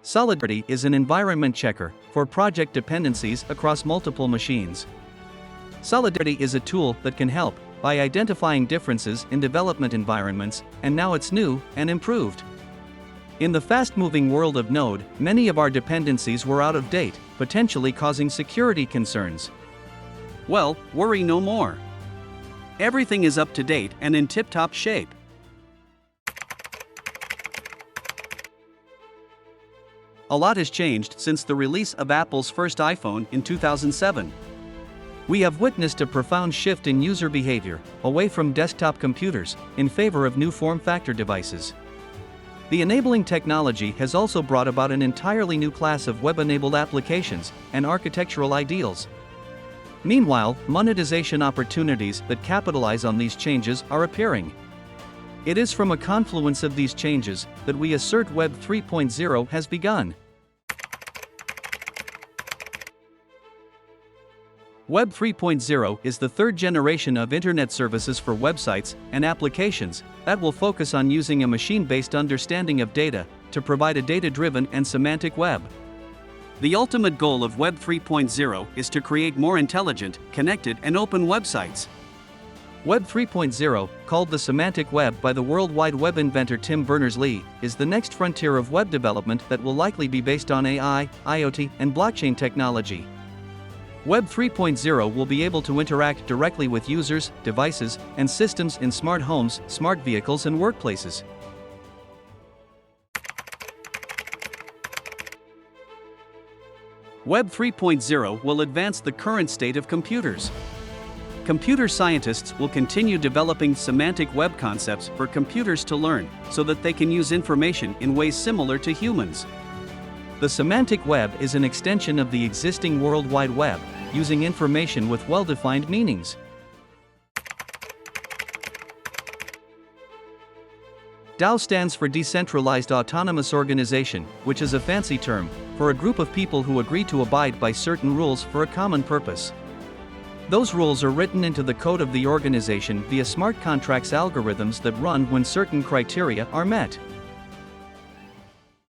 Solidity is an environment checker for project dependencies across multiple machines. Solidity is a tool that can help by identifying differences in development environments, and now it's new and improved. In the fast-moving world of Node, many of our dependencies were out of date, potentially causing security concerns. Well, worry no more. Everything is up to date and in tip-top shape. A lot has changed since the release of Apple's first iPhone in 2007. We have witnessed a profound shift in user behavior, away from desktop computers, in favor of new form factor devices. The enabling technology has also brought about an entirely new class of web-enabled applications and architectural ideals. Meanwhile, monetization opportunities that capitalize on these changes are appearing. It is from a confluence of these changes that we assert Web 3.0 has begun. Web 3.0 is the third generation of internet services for websites and applications that will focus on using a machine-based understanding of data to provide a data-driven and semantic web. The ultimate goal of Web 3.0 is to create more intelligent, connected, and open websites. Web 3.0, called the semantic web by the World Wide Web inventor Tim Berners-Lee, is the next frontier of web development that will likely be based on AI, IoT, and blockchain technology. Web 3.0 will be able to interact directly with users, devices, and systems in smart homes, smart vehicles, and workplaces. Web 3.0 will advance the current state of computers. Computer scientists will continue developing semantic web concepts for computers to learn, so that they can use information in ways similar to humans. The semantic web is an extension of the existing World Wide Web, using information with well-defined meanings. DAO stands for Decentralized Autonomous Organization, which is a fancy term for a group of people who agree to abide by certain rules for a common purpose. Those rules are written into the code of the organization via smart contracts algorithms that run when certain criteria are met.